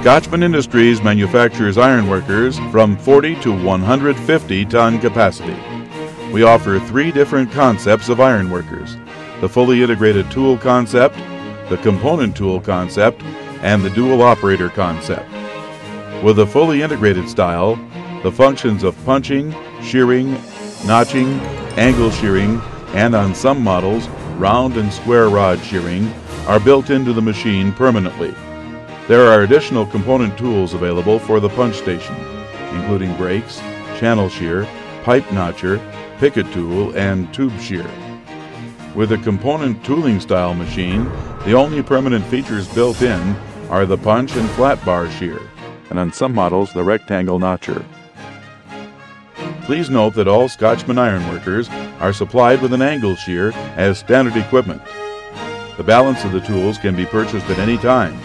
Scotchman Industries manufactures ironworkers from 40 to 150 ton capacity. We offer 3 different concepts of ironworkers: the fully integrated tool concept, the component tool concept, and the dual operator concept. With the fully integrated style, the functions of punching, shearing, notching, angle shearing, and on some models, round and square rod shearing are built into the machine permanently. There are additional component tools available for the punch station, including brakes, channel shear, pipe notcher, picket tool, and tube shear. With a component tooling style machine, the only permanent features built in are the punch and flat bar shear, and on some models the rectangle notcher. Please note that all Scotchman ironworkers are supplied with an angle shear as standard equipment. The balance of the tools can be purchased at any time.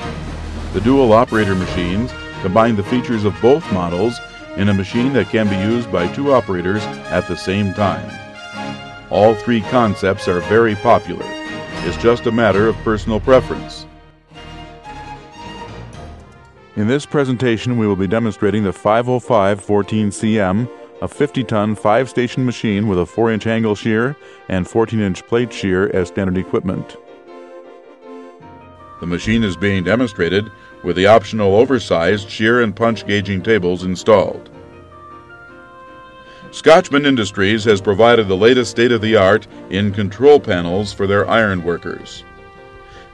The dual operator machines combine the features of both models in a machine that can be used by 2 operators at the same time. All 3 concepts are very popular. It's just a matter of personal preference. In this presentation, we will be demonstrating the 505 14CM, a 50-ton 5-station machine with a 4-inch angle shear and 14-inch plate shear as standard equipment. The machine is being demonstrated with the optional oversized shear and punch gauging tables installed. Scotchman Industries has provided the latest state-of-the-art in control panels for their ironworkers.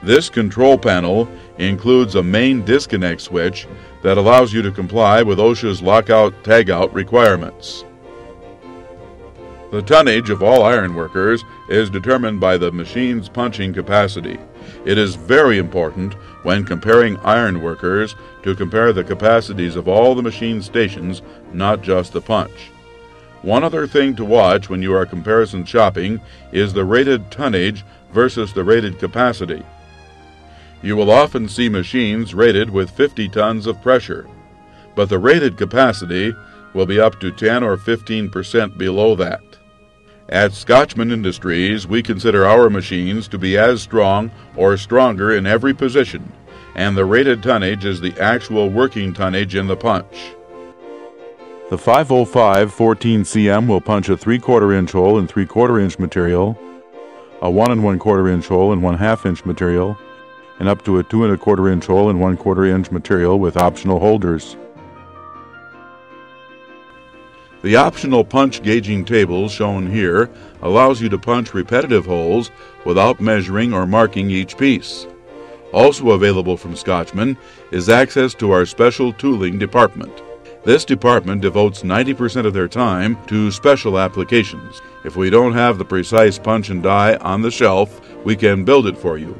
This control panel includes a main disconnect switch that allows you to comply with OSHA's lockout-tagout requirements. The tonnage of all ironworkers is determined by the machine's punching capacity. It is very important when comparing ironworkers to compare the capacities of all the machine stations, not just the punch. One other thing to watch when you are comparison shopping is the rated tonnage versus the rated capacity. You will often see machines rated with 50 tons of pressure, but the rated capacity will be up to 10 or 15% below that. At Scotchman Industries, we consider our machines to be as strong or stronger in every position, and the rated tonnage is the actual working tonnage in the punch. The 505 14CM will punch a 3/4 inch hole in 3/4 inch material, a 1 1/4 inch hole in 1/2 inch material, and up to a 2 1/4 inch hole in 1/4 inch material with optional holders. The optional punch gauging table shown here allows you to punch repetitive holes without measuring or marking each piece. Also available from Scotchman is access to our special tooling department. This department devotes 90% of their time to special applications. If we don't have the precise punch and die on the shelf, we can build it for you.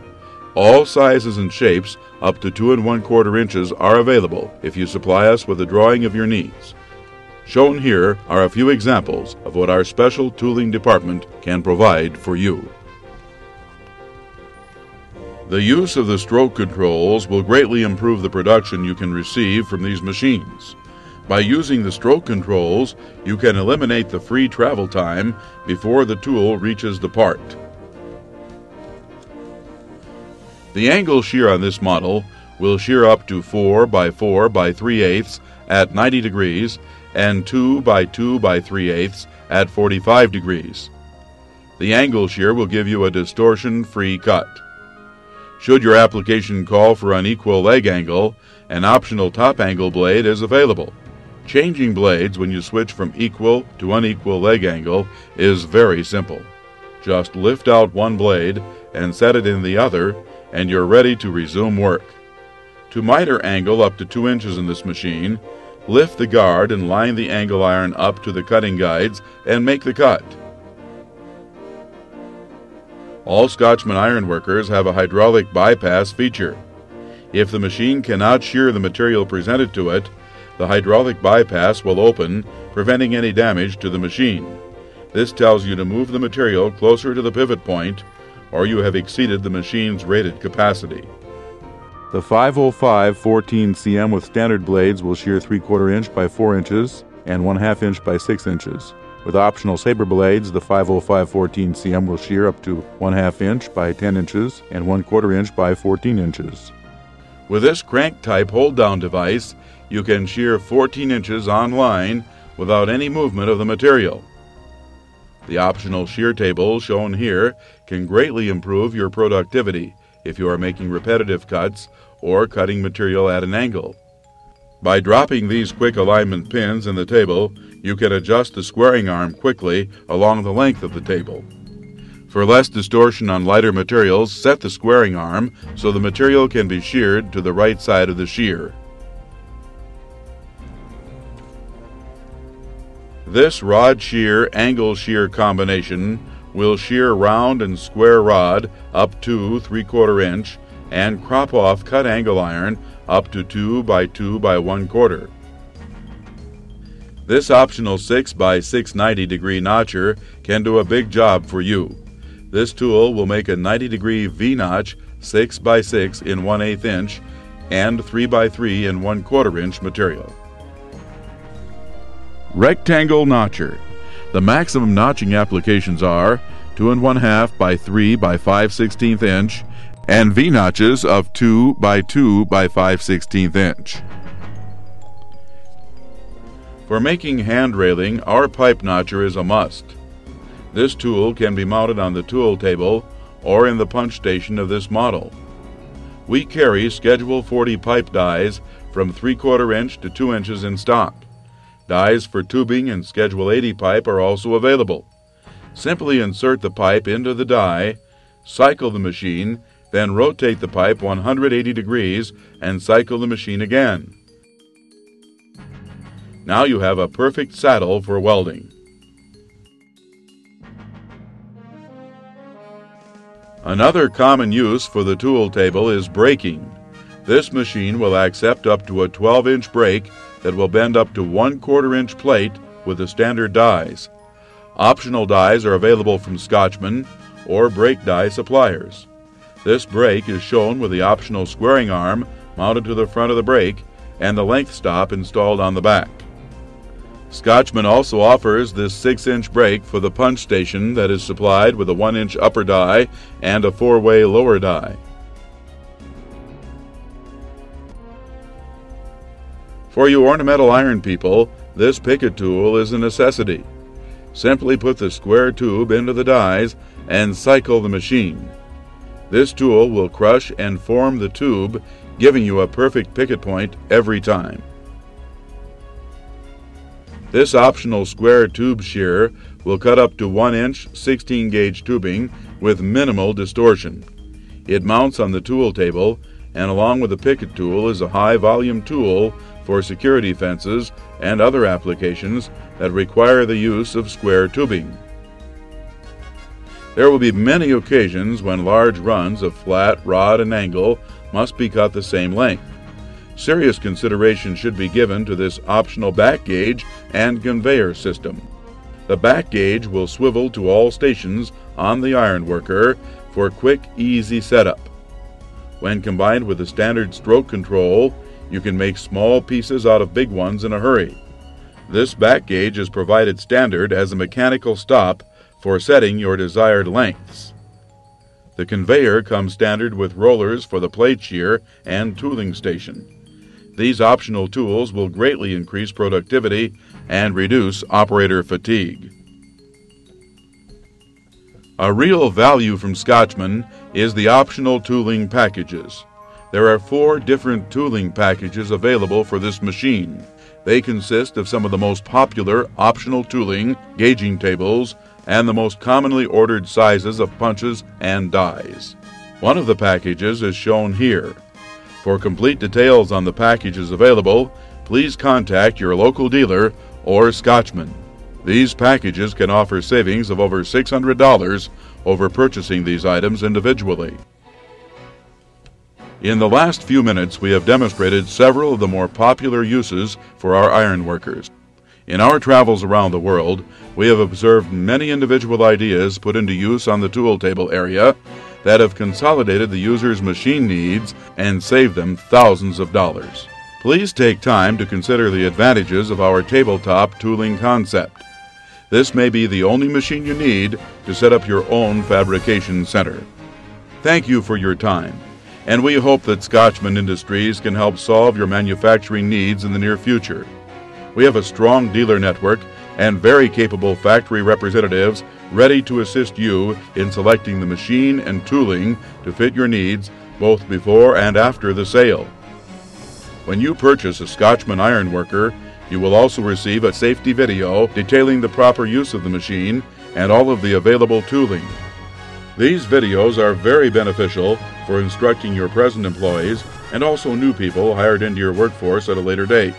All sizes and shapes up to 2 1/4 inches are available if you supply us with a drawing of your needs. Shown here are a few examples of what our special tooling department can provide for you. The use of the stroke controls will greatly improve the production you can receive from these machines. By using the stroke controls, you can eliminate the free travel time before the tool reaches the part. The angle shear on this model will shear up to 4 by 4 by 3/8 at 90 degrees and 2 by 2 by 3/8 at 45 degrees. The angle shear will give you a distortion-free cut. Should your application call for unequal leg angle, an optional top angle blade is available. Changing blades when you switch from equal to unequal leg angle is very simple. Just lift out one blade and set it in the other, and you're ready to resume work. To miter angle up to 2 inches in this machine, lift the guard and line the angle iron up to the cutting guides and make the cut. All Scotchman ironworkers have a hydraulic bypass feature. If the machine cannot shear the material presented to it, the hydraulic bypass will open, preventing any damage to the machine. This tells you to move the material closer to the pivot point, or you have exceeded the machine's rated capacity. The 505 14CM with standard blades will shear 3/4 inch by 4 inches and 1/2 inch by 6 inches. With optional saber blades, the 505 14CM will shear up to 1/2 inch by 10 inches and 1/4 inch by 14 inches. With this crank-type hold-down device, you can shear 14 inches on line without any movement of the material. The optional shear table shown here can greatly improve your productivity if you are making repetitive cuts or cutting material at an angle. By dropping these quick alignment pins in the table, you can adjust the squaring arm quickly along the length of the table. For less distortion on lighter materials, set the squaring arm so the material can be sheared to the right side of the shear. This rod shear angle shear combination will shear round and square rod up to 3/4 inch and crop off cut angle iron up to 2 by 2 by 1/4. This optional 6 by 690 degree notcher can do a big job for you. This tool will make a 90-degree V-notch 6 by 6 in 1/8 inch and 3 by 3 in 1/4 inch material. Rectangle notcher. The maximum notching applications are 2 1/2 by 3 by 5/16 inch and V-notches of 2 by 2 by 5/16 inch. For making hand railing, our pipe notcher is a must. This tool can be mounted on the tool table or in the punch station of this model. We carry Schedule 40 pipe dies from 3/4 inch to 2 inches in stock. Dies for tubing and Schedule 80 pipe are also available. Simply insert the pipe into the die, cycle the machine, then rotate the pipe 180 degrees and cycle the machine again. Now you have a perfect saddle for welding. Another common use for the tool table is braking. This machine will accept up to a 12-inch brake that will bend up to 1/4 inch plate with the standard dies. Optional dies are available from Scotchman or brake die suppliers. This brake is shown with the optional squaring arm mounted to the front of the brake and the length stop installed on the back. Scotchman also offers this 6-inch brake for the punch station that is supplied with a 1-inch upper die and a 4-way lower die. For you ornamental iron people, this picket tool is a necessity. Simply put the square tube into the dies and cycle the machine. This tool will crush and form the tube, giving you a perfect picket point every time. This optional square tube shear will cut up to 1-inch 16-gauge tubing with minimal distortion. It mounts on the tool table, and along with the picket tool is a high-volume tool for security fences and other applications that require the use of square tubing. There will be many occasions when large runs of flat, rod, and angle must be cut the same length. Serious consideration should be given to this optional back gauge and conveyor system. The back gauge will swivel to all stations on the ironworker for quick, easy setup. When combined with the standard stroke control, you can make small pieces out of big ones in a hurry. This back gauge is provided standard as a mechanical stop for setting your desired lengths. The conveyor comes standard with rollers for the plate shear and tooling station. These optional tools will greatly increase productivity and reduce operator fatigue. A real value from Scotchman is the optional tooling packages. There are 4 different tooling packages available for this machine. They consist of some of the most popular optional tooling, gauging tables, and the most commonly ordered sizes of punches and dies. One of the packages is shown here. For complete details on the packages available, please contact your local dealer or Scotchman. These packages can offer savings of over $600 over purchasing these items individually. In the last few minutes, we have demonstrated several of the more popular uses for our ironworkers. In our travels around the world, we have observed many individual ideas put into use on the tool table area that have consolidated the user's machine needs and saved them thousands of dollars. Please take time to consider the advantages of our tabletop tooling concept. This may be the only machine you need to set up your own fabrication center. Thank you for your time. and we hope that Scotchman Industries can help solve your manufacturing needs in the near future. We have a strong dealer network and very capable factory representatives ready to assist you in selecting the machine and tooling to fit your needs both before and after the sale. When you purchase a Scotchman Ironworker, you will also receive a safety video detailing the proper use of the machine and all of the available tooling. These videos are very beneficial for instructing your present employees and also new people hired into your workforce at a later date.